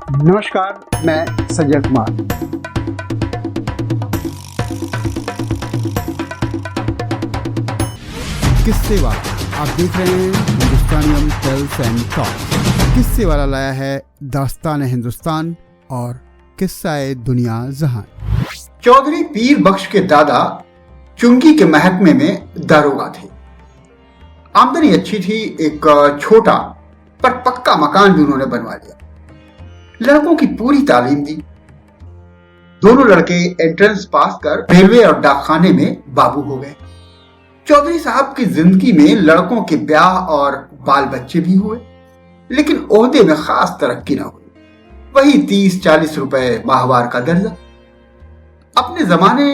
नमस्कार, मैं संजय कुमार। किस्से वाला आप देख रहे हैं हिंदुस्तानियम टेल्स एंड टॉक्स। किस्से वाला लाया है दास्तान हिंदुस्तान और किस्सा दुनिया जहां। चौधरी पीर बख्श के दादा चुंगी के महकमे में दारोगा थे। आमदनी अच्छी थी। एक छोटा पर पक्का मकान भी उन्होंने बनवा लिया। लड़कों की पूरी तालीम दी। दोनों लड़के एंट्रेंस पास कर रेलवे और डाकखाने में बाबू हो गए। चौधरी साहब की जिंदगी में लड़कों के ब्याह और बाल बच्चे भी हुए, लेकिन ओहदे में खास तरक्की ना हुई। वही 30-40 रुपए माहवार का दर्जा। अपने जमाने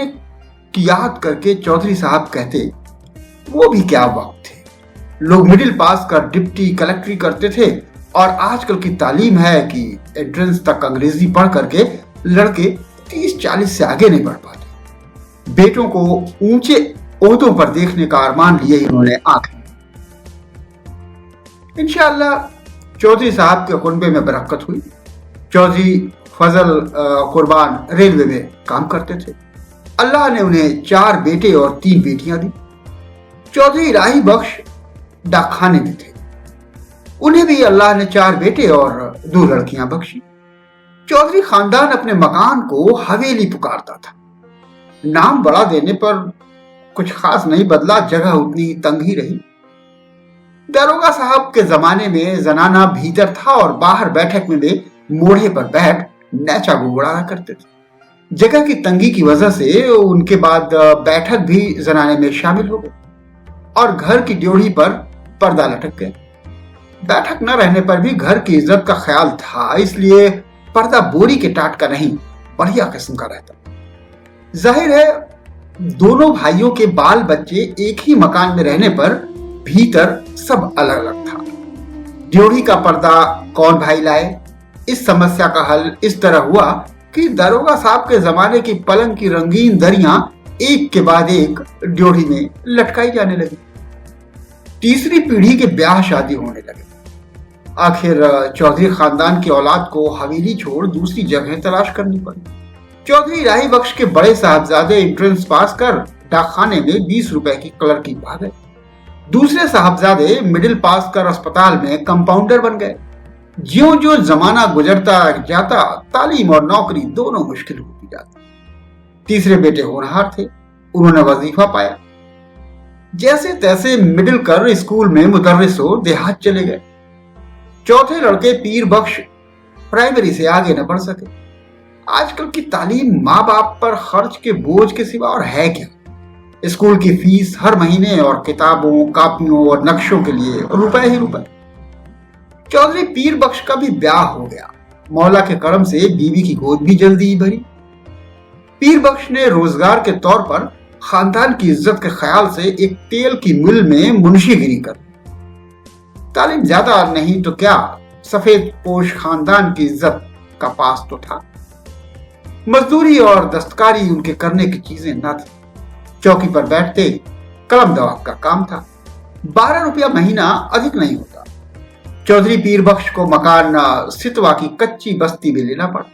की याद करके चौधरी साहब कहते, वो भी क्या वक्त थे। लोग मिडिल पास कर डिप्टी कलेक्टरी करते थे और आजकल की तालीम है कि एंट्रेंस तक अंग्रेजी पढ़ करके लड़के 30-40 से आगे नहीं बढ़ पाते। बेटों को ऊंचे ओहदों पर देखने का अरमान लिए इन्होंने आंखें। इंशाअल्लाह चौधरी साहब के कुनबे में बरकत हुई। चौधरी फजल कुर्बान रेलवे में काम करते थे। अल्लाह ने उन्हें 4 बेटे और 3 बेटियां दी। चौधरी राही बख्श डाकखाने में थे। उन्हें भी अल्लाह ने 4 बेटे और 2 लड़कियां बख्शी। चौधरी खानदान अपने मकान को हवेली पुकारता था। नाम बड़ा देने पर कुछ खास नहीं बदला, जगह उतनी तंग ही रही। दारोगा साहब के जमाने में जनाना भीतर था और बाहर बैठक में वे मोढ़े पर बैठ नैचा गुड़गुड़ाया करते थे। जगह की तंगी की वजह से उनके बाद बैठक भी जनाने में शामिल हो गई और घर की ड्योढ़ी पर पर्दा लटक गया। बैठक न रहने पर भी घर की इज्जत का ख्याल था, इसलिए पर्दा बोरी के टाट का नहीं, बढ़िया किस्म का रहता। जाहिर है दोनों भाइयों के बाल बच्चे एक ही मकान में रहने पर भीतर सब अलग अलग था। ड्योढ़ी का पर्दा कौन भाई लाए, इस समस्या का हल इस तरह हुआ कि दारोगा साहब के जमाने की पलंग की रंगीन दरियां एक के बाद एक ड्योढ़ी में लटकाई जाने लगी। तीसरी पीढ़ी के ब्याह शादी होने लगे। आखिर चौधरी खानदान की औलाद को हवेली छोड़ दूसरी जगह तलाश करनी पड़ी। चौधरी राही बख्श के बड़े साहबजादे एंट्रेंस पास कर डाकखाने में 20 रुपए की क्लर्की पा गए। दूसरे साहबजादे मिडिल पास कर अस्पताल में कंपाउंडर बन गए। ज्यों ज्यों जमाना गुजरता जाता तालीम और नौकरी दोनों मुश्किल होती जाती। तीसरे बेटे होनहार थे, उन्होंने वजीफा पाया। जैसे तैसे मिडिल कर स्कूल में मुदर्रिस हो देहात चले गए। चौथे लड़के पीर बख्श प्राइमरी से आगे न बढ़ सके। आजकल की तालीम माँ बाप पर खर्च के बोझ के सिवा और है क्या। स्कूल की फीस हर महीने और किताबों, कापियों और नक्शों के लिए रुपए ही रुपए। चौधरी पीर बख्श का भी ब्याह हो गया। मौला के करम से बीवी की गोद भी जल्दी ही भरी। पीर बख्श ने रोजगार के तौर पर खानदान की इज्जत के ख्याल से एक तेल की मिल में मुंशीगिरी कर। तालीम ज्यादा नहीं तो क्या, सफेद पोश खानदान की इज्जत का पास तो था। मजदूरी और दस्तकारी उनके करने की चीजें न थी। चौकी पर बैठते कलम दवाब का काम था। 12 रुपया महीना अधिक नहीं होता। चौधरी पीर बख्श को मकान सितवा की कच्ची बस्ती में लेना पड़ा।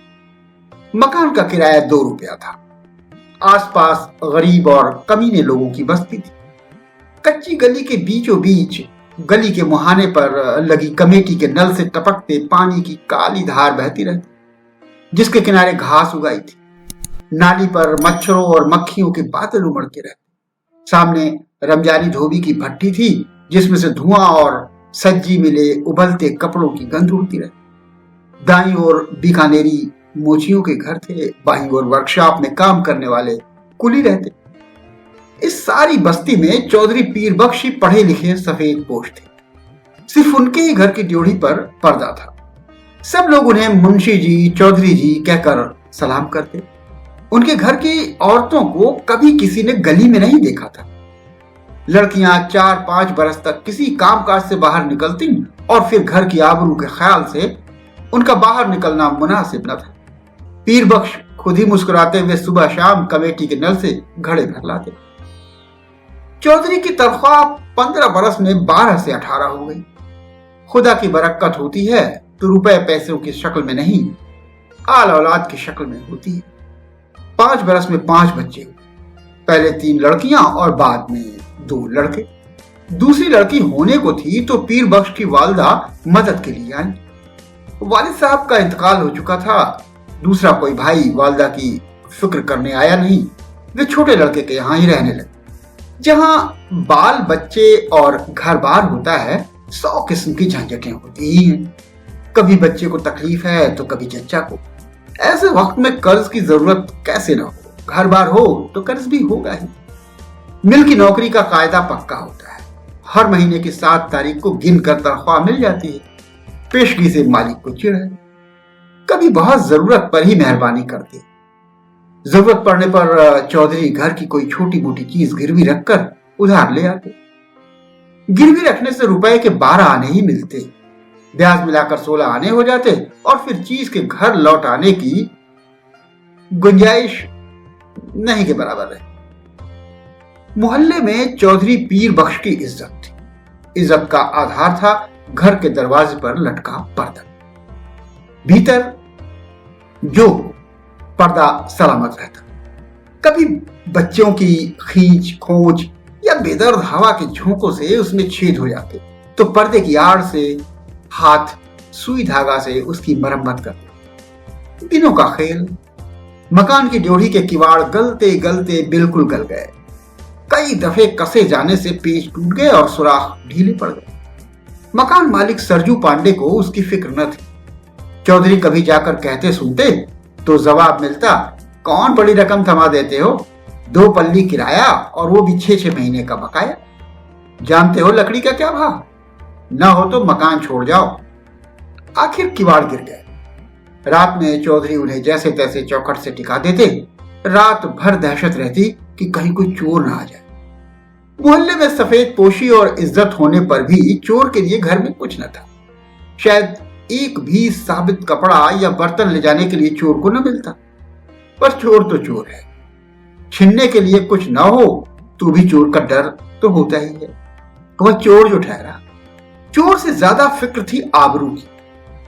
मकान का किराया 2 रुपया था। आसपास गरीब और कमीने लोगों की बस्ती थी। कच्ची गली के बीचों बीच गली के मुहाने पर लगी कमेटी के नल से टपकते पानी की काली धार बहती रहती, जिसके किनारे घास उगाई थी। नाली पर मच्छरों और मक्खियों के बादल उमड़ते रहते। सामने रमजानी धोबी की भट्टी थी, जिसमें से धुआं और सज्जी मिले उबलते कपड़ों की गंध उड़ती रहती। दाईं ओर बीकानेरी मोचियों के घर थे, बाईं ओर वर्कशॉप में काम करने वाले कुली रहते। इस सारी बस्ती में चौधरी पीर बख्श ही पढ़े लिखे सफेद पोश थे। सिर्फ उनके ही घर की ड्योढ़ी पर पर्दा था। सब लोग उन्हें मुंशी जी, चौधरी जी कहकर सलाम करते। उनके घर की औरतों को कभी किसी ने गली में नहीं देखा था। लड़कियां 4-5 बरस तक किसी कामकाज से बाहर निकलती और फिर घर की आबरू के ख्याल से उनका बाहर निकलना मुनासिब न था। पीर बख्श खुद ही मुस्कुराते हुए सुबह शाम कमेटी के नल से घड़े भर लाते। चौधरी की तनख्वाह 15 बरस में 12 से 18 हो गई। खुदा की बरकत होती है तो रुपए पैसों की शक्ल में नहीं आल औलाद की शक्ल में होती है। 5 बरस में 5 बच्चे, पहले 3 लड़कियां और बाद में 2 लड़के। दूसरी लड़की होने को थी तो पीर बख्श की वालदा मदद के लिए आई। वालिद साहब का इंतकाल हो चुका था। दूसरा कोई भाई वालदा की फिक्र करने आया नहीं। वे छोटे लड़के के यहाँ ही रहने लगे। जहां बाल बच्चे और घर बार होता है, 100 किस्म की झंझटें होती ही हैं। कभी बच्चे को तकलीफ है तो कभी चच्चा को। ऐसे वक्त में कर्ज की जरूरत कैसे ना हो। घर बार हो तो कर्ज भी होगा ही। मिल की नौकरी का कायदा पक्का होता है। हर महीने की 7 तारीख को गिन कर तनख्वाह मिल जाती है। पेशगी से मालिक को चिढ़ है। कभी बहुत जरूरत पर ही मेहरबानी करते। जरूरत पड़ने पर चौधरी घर की कोई छोटी मोटी चीज गिरवी रखकर उधार ले आते। गिरवी रखने से रुपए के 12 आने ही मिलते। ब्याज मिलाकर 16 आने हो जाते और फिर चीज के घर लौट आने की गुंजाइश नहीं के बराबर रहे। मोहल्ले में चौधरी पीर बख्श की इज्जत थी। इज्जत का आधार था घर के दरवाजे पर लटका पर्दा। भीतर जो पर्दा सलामत रहता। कभी बच्चों की खींच खोज या बेदर्द हवा के झोंकों से उसमें छेद हो जाते तो पर्दे की आड़ से हाथ सुई धागा से उसकी मरम्मत करते। दिनों का खेल। मकान की ड्योढ़ी के किवाड़ गलते गलते बिल्कुल गल गए। कई दफे कसे जाने से पेच टूट गए और सुराख ढीले पड़ गए। मकान मालिक सरजू पांडे को उसकी फिक्र न थी। चौधरी कभी जाकर कहते सुनते तो जवाब मिलता, कौन बड़ी रकम थमा देते हो, 2 पल्ली किराया और वो भी 6-6 महीने का बकाया। जानते हो लकड़ी का क्या भाव, न हो तो मकान छोड़ जाओ। आखिर किवाड़ गिर गए। रात में चौधरी उन्हें जैसे तैसे चौखट से टिका देते। रात भर दहशत रहती कि कहीं कोई चोर ना आ जाए। मोहल्ले में सफेद पोशी और इज्जत होने पर भी चोर के लिए घर में कुछ न था। शायद एक भी साबित कपड़ा या बर्तन ले जाने के लिए चोर को न मिलता। पर चोर तो चोर है। छीनने के लिए कुछ न हो तो भी चोर का डर तो होता ही है। वह चोर जो ठहरा, चोर से ज्यादा फिक्र थी आबरू की।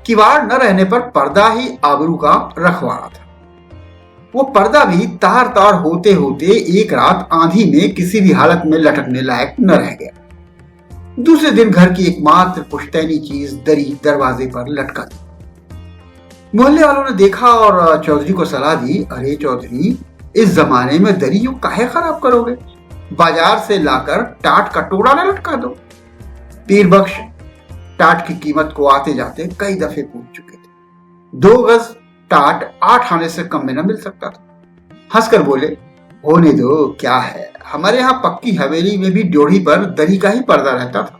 किवाड़ न रहने पर पर्दा ही आबरू का रखवाड़ा था। वो पर्दा भी तार तार होते होते एक रात आंधी में किसी भी हालत में लटकने लायक न रह गया। दूसरे दिन घर की एकमात्र पुश्तैनी चीज दरी दरवाजे पर लटका दी। मोहल्ले वालों ने देखा और चौधरी को सलाह दी, अरे चौधरी, इस जमाने में दरी यूं काहे खराब करोगे, बाजार से लाकर टाट का टोड़ा न लटका दो। पीर बख्श टाट की कीमत को आते जाते कई दफे पूछ चुके थे। 2 गज टाट 8 आने से कम में न मिल सकता था। हंसकर बोले, होने दो, क्या है, हमारे यहाँ पक्की हवेली में भी ड्योढ़ी पर दरी का ही पर्दा रहता था।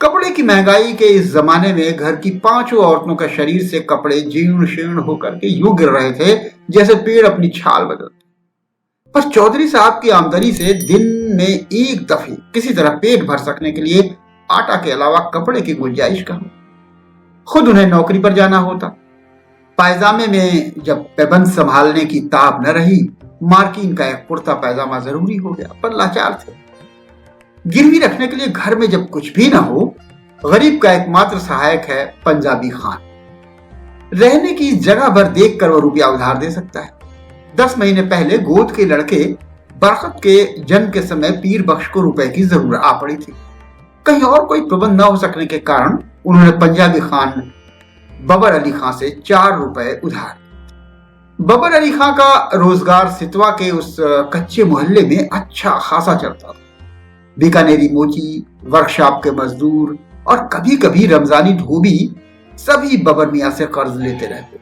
कपड़े की महंगाई के इस जमाने में घर की 5 औरतों का शरीर से कपड़े जीर्ण शीर्ण होकर के यूं गिर रहे थे जैसे पेड़ अपनी छाल बदलते। पर चौधरी साहब की आमदनी से दिन में एक दफे किसी तरह पेट भर सकने के लिए आटा के अलावा कपड़े की गुंजाइश कहाँ। खुद उन्हें नौकरी पर जाना होता। पायजामे में जब पैबंद संभालने की ताब न रही, मार्किन का एक कुर्ता पैजामा जरूरी हो गया। पर लाचार थे। गिरवी रखने के लिए घर में जब कुछ भी ना हो, गरीब का एकमात्र सहायक है पंजाबी खान। रहने की जगह भर देख कर वो रुपया उधार दे सकता है। 10 महीने पहले गोद के लड़के बरकत के जन्म के समय पीर बख्श को रुपए की जरूरत आ पड़ी थी। कहीं और कोई प्रबंध न हो सकने के कारण उन्होंने पंजाबी खान बबर अली खां से 4 रुपए उधार। बबर अली खां का रोजगार सितवा के उस कच्चे मोहल्ले में अच्छा खासा चलता था। बीकानेरी मोची, वर्कशॉप के मजदूर और कभी कभी रमजानी धोबी सभी बबर मियाँ से कर्ज लेते रहते।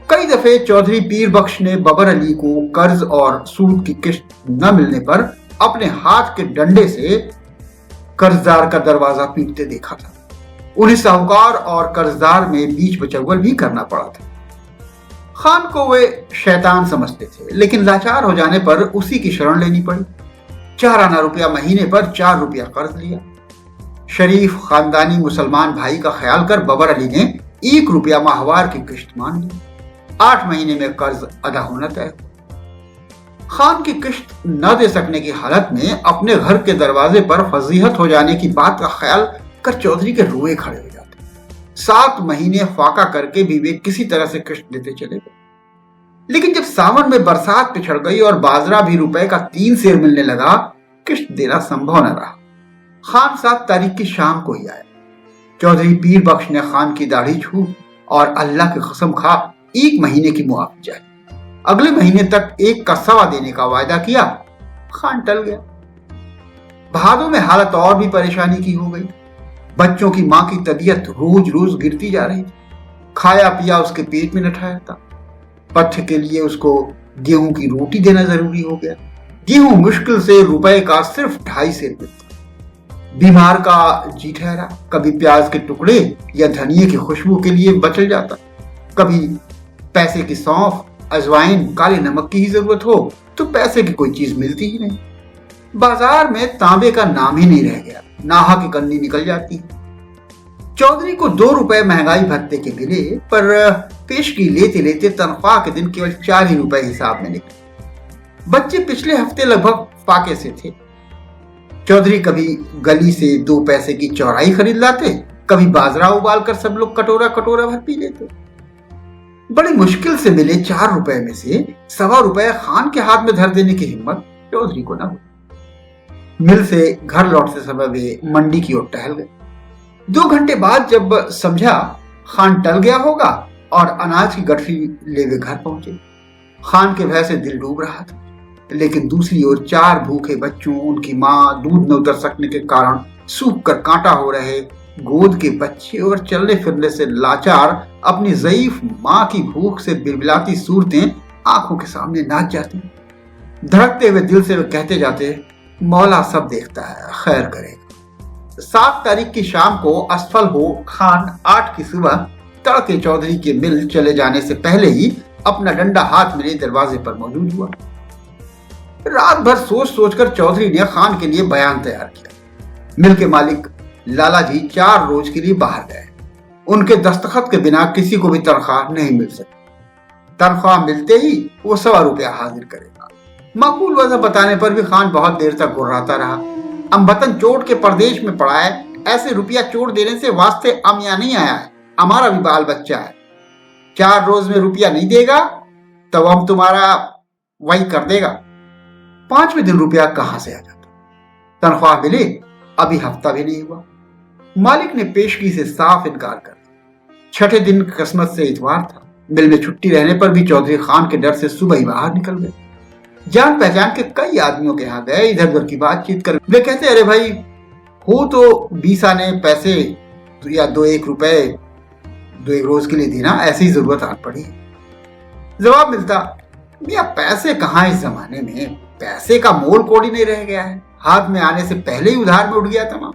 कई दफे चौधरी पीर बख्श ने बबर अली को कर्ज और सूद की किश्त न मिलने पर अपने हाथ के डंडे से कर्जदार का दरवाजा पीटते देखा था। उन्हें साहूकार और कर्जदार में बीच बचौल भी करना पड़ा था। खान को वे शैतान समझते थे, लेकिन लाचार हो जाने पर उसी की शरण लेनी पड़ी। 4 आना रुपया महीने पर 4 रुपया कर्ज लिया। शरीफ खानदानी मुसलमान भाई का ख्याल कर बबर अली ने 1 रुपया माहवार की किश्त मान ली। 8 महीने में कर्ज अदा होना तय। खान की किश्त न दे सकने की हालत में अपने घर के दरवाजे पर फजीहत हो जाने की बात का ख्याल कर चौधरी के रोए खड़े हो जाते। 7 महीने फाका करके भी वे किसी तरह से किश्त देते चले गए। लेकिन जब सावन में बरसात पिछड़ गई और बाजरा भी रुपए का 3 सेर मिलने लगा, किश्त देना संभव न रहा। खान 7 तारीख की शाम को ही आया। चौधरी पीर बख्श ने खान की दाढ़ी छू और अल्लाह की कसम खा 1 महीने की मुआवजा चाहिए। अगले महीने तक 1 का सवा देने का वायदा किया। खान टल गया। भादों में हालत और भी परेशानी की हो गई। बच्चों की मां की तबीयत रोज रोज गिरती जा रही थी। खाया पिया उसके पेट में न ठहरता था। पथ्य के लिए उसको गेहूं की रोटी देना जरूरी हो गया। गेहूं मुश्किल से रुपए का सिर्फ 2.5 सेर मिलता। बीमार का जी ठहरा। कभी प्याज के टुकड़े या धनिये की खुशबू के लिए बचल जाता, कभी पैसे की सौंफ, अजवाइन, काले नमक की ही जरूरत हो तो पैसे की कोई चीज मिलती ही नहीं। बाजार में तांबे का नाम ही नहीं रह गया। नाहा की कन्नी निकल जाती है। चौधरी को 2 रुपए महंगाई भत्ते के मिले, पर पेशगी लेते लेते तनख्वाह के दिन केवल 4 ही रुपए हिसाब में निकले। बच्चे पिछले हफ्ते लगभग फाके से थे। चौधरी कभी गली से 2 पैसे की चौराई खरीद लाते, कभी बाजरा उबाल कर सब लोग कटोरा कटोरा भर पी लेते। बड़ी मुश्किल से मिले 4 रुपए में से 1.25 रुपए खान के हाथ में धर देने की हिम्मत चौधरी को न हुई। मिल से घर लौटते समय वे मंडी की ओर टहल गए। 2 घंटे बाद जब समझा खान टल गया होगा और अनाज की गठरी ले वे घर पहुंचे। खान के भय से दिल डूब रहा था, लेकिन दूसरी ओर 4 भूखे बच्चों, उनकी मां, दूध न उतर सकने के कारण सूख कर कांटा हो रहे गोद के बच्चे और चलने फिरने से लाचार अपनी ज़ईफ मां की भूख से बिलबिलाती सूरतें आंखों के सामने नाच जाती। धड़कते हुए दिल से वे कहते जाते, मौला सब देखता है, खैर करेगा। 7 तारीख की शाम को असफल हो खान 8 की सुबह तड़के चौधरी के मिल चले जाने से पहले ही अपना डंडा हाथ में दरवाजे पर मौजूद हुआ। रात भर सोच सोचकर चौधरी ने खान के लिए बयान तैयार किया। मिल के मालिक लाला जी 4 रोज के लिए बाहर गए। उनके दस्तखत के बिना किसी को भी तनख्वाह नहीं मिल सकती। तनख्वाह मिलते ही वो 1.25 रुपया हाजिर करेगा। माकूल वजह बताने पर भी खान बहुत देर तक गुर्राता रहा। अम्बतन चोट के प्रदेश में पड़ा है, ऐसे रुपया चोट देने से वास्ते अमिया नहीं आया है, हमारा भी बाल बच्चा है। 4 रोज में रुपया नहीं देगा तो हम तुम्हारा वही कर देगा। 5वें दिन रुपया कहां से आ जाता? तनख्वाह मिले अभी हफ्ता भी नहीं हुआ। मालिक ने पेशगी से साफ इनकार कर दिया। 6ठे दिन किस्मत से इतवार था। मिल में छुट्टी रहने पर भी चौधरी खान के डर से सुबह ही बाहर निकल गए। जान पहचान के कई आदमियों के यहाँ गए। इधर उधर की बातचीत कर वे कहते, अरे भाई हो तो 20 आने पैसे या 2-1 रुपए 2-1 रोज के लिए देना, ऐसी जरूरत आ पड़ी। जवाब मिलता, मियां पैसे कहाँ इस जमाने में, पैसे का मोल कोड़ी नहीं रह गया है, हाथ में आने से पहले ही उधार में उठ गया तमाम।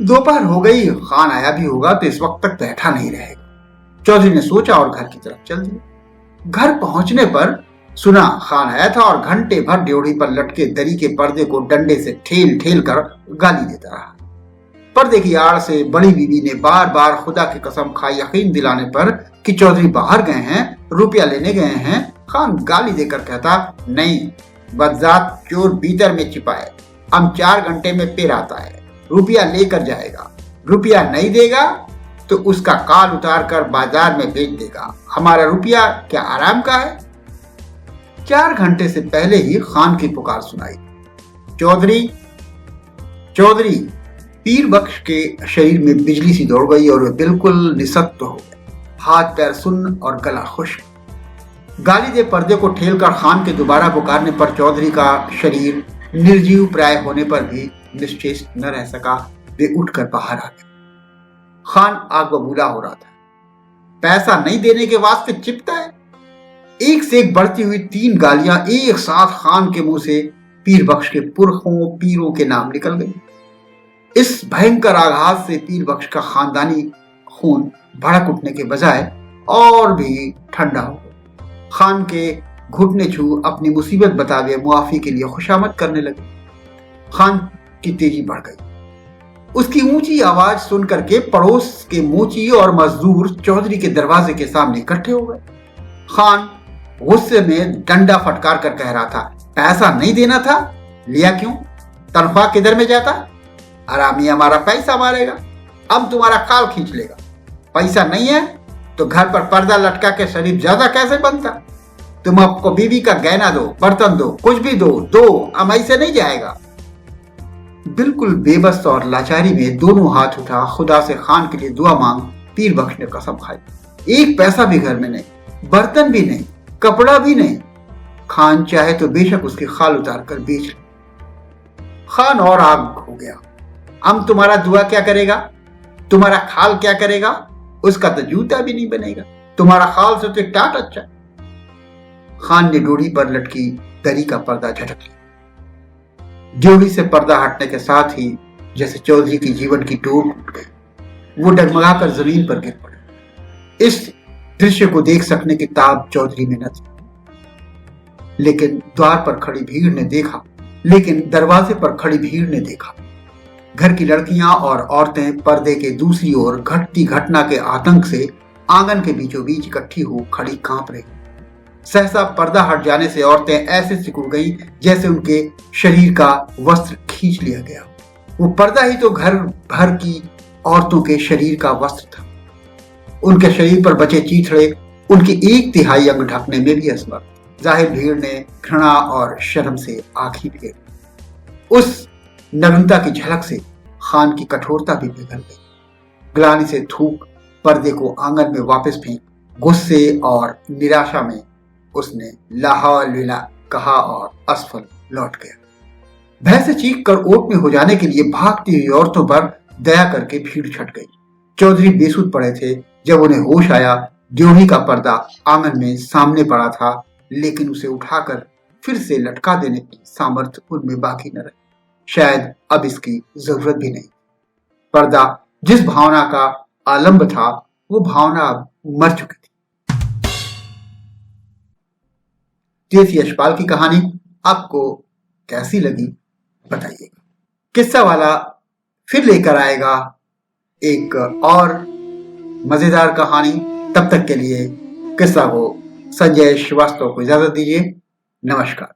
दोपहर हो गई, खान आया भी होगा तो इस वक्त तक बैठा नहीं रहेगा। चौधरी ने सोचा और घर की तरफ चल दिया। घर पहुंचने पर सुना खान आया था और घंटे भर ड्योढ़ी पर लटके दरी के पर्दे को डंडे से ठेल ठेल कर गाली देता रहा। पर्दे की आड़ से बड़ी बीवी ने बार बार खुदा की कसम खाई यकीन दिलाने पर कि चौधरी बाहर गए हैं, रुपया लेने गए हैं। खान गाली देकर कहता, नहीं, बदजात चोर भीतर में छिपा है, हम 4 घंटे में पेर आता है, रुपया लेकर जाएगा, रुपया नहीं देगा तो उसका काल उतार कर बाजार में बेच देगा, हमारा रुपया क्या आराम का है। 4 घंटे से पहले ही खान की पुकार सुनाई, चौधरी चौधरी। पीर बख्श के शरीर में बिजली सी दौड़ गई और वे बिल्कुल निसत्त हो गए, हाथ पैर सुन्न और गला खुश्क। गाली दे पर्दे को ठेल कर खान के दोबारा पुकारने पर चौधरी का शरीर निर्जीव प्राय होने पर भी निश्चेष न रह सका। वे उठकर बाहर आ गए। खान आग बबूला हो रहा था। पैसा नहीं देने के वास्ते चिपता है। एक से एक बढ़ती हुई 3 गालियां एक साथ खान के मुंह से पीर बख्श के पुरखों पीरों के नाम निकल गई। इस भयंकर आघात से पीर बख्श का खानदानी खून भड़क उठने के बजाय और भी ठंडा हो गया। खान के घुटने छू अपनी मुसीबत बतावे मुआफी के लिए खुशामद करने लगे। खान की तेजी बढ़ गई। उसकी ऊंची आवाज सुनकर के पड़ोस के मोची और मजदूर चौधरी के दरवाजे के सामने इकट्ठे हो गए। खान गुस्से में डंडा फटकार कर कह रहा था, पैसा नहीं देना था, लिया क्यों? तनख्वाह किधर में जाता? आरामी हमारा पैसा मारेगा, अब तुम्हारा काल खींच लेगा। पैसा नहीं है तो घर पर पर्दा लटका के शरीफ ज्यादा कैसे बनता? तुम आपको बीवी का गहना दो, बर्तन दो, कुछ भी दो, अमाई से नहीं जाएगा। बिल्कुल बेबस और लाचारी में दोनों हाथ उठा खुदा से खान के लिए दुआ मांग पीर बख्श ने कसम खाई। एक पैसा भी घर में नहीं, बर्तन भी नहीं, कपड़ा भी नहीं। खान चाहे तो बेशक उसकी खाल उतार कर बेच ले। खान और आग हो गया। हम तुम्हारा दुआ क्या करेगा, तुम्हारा खाल क्या करेगा? उसका तो जूता भी नहीं बनेगा। तुम्हारा खाल से तो टाट अच्छा। खान ने डोरी पर लटकी दरी का पर्दा झटक लिया। ड्योढ़ी से पर्दा हटने के साथ ही जैसे चौधरी की जीवन की डोर टूट गई। वो डगमगाकर जमीन पर गिर पड़े। इस दृश्य को देख सकने की ताब चौधरी में न थी। लेकिन दरवाजे पर खड़ी भीड़ ने देखा। घर की लड़कियां और औरतें पर्दे के दूसरी ओर घटती घटना के आतंक से आंगन के बीचों बीच इकट्ठी हो खड़ी कांप रही। सहसा पर्दा हट जाने से औरतें ऐसे सिकुड़ गई जैसे उनके शरीर का वस्त्र खींच लिया गया। वो पर्दा ही तो घर भर की औरतों के शरीर का वस्त्र था। उनके शरीर पर बचे चीथड़े उनके 1/3 अंग ढकने में भी असमर्थ। जाहिर भीड़ ने घृणा और शर्म से आंखें फेर। उस नग्नता की झलक से खान की कठोरता भी पिघल गई। ग्लानि से थूक पर्दे को आंगन में वापस फेंक गुस्से और निराशा में उसने ला हौल विला कहा और असफल लौट गया। भय से चीख कर ओट में हो जाने के लिए भागती हुई औरतों पर दया करके भीड़ छट गई। चौधरी बेसुध पड़े थे। जब उन्हें होश आया, ड्योढ़ी का पर्दा आंगन में सामने पड़ा था, लेकिन उसे उठाकर फिर से लटका देने की सामर्थ्य उनमें बाकी न रही। शायद अब इसकी जरूरत भी नहीं। पर्दा जिस भावना का आलंब था, वो भावना अब मर चुकी थी। तेज यशपाल की कहानी आपको कैसी लगी बताइएगा। किस्सा वाला फिर लेकर आएगा एक और मजेदार कहानी। तब तक के लिए किस्सा को संजय श्रीवास्तव को इजाजत दीजिए। नमस्कार।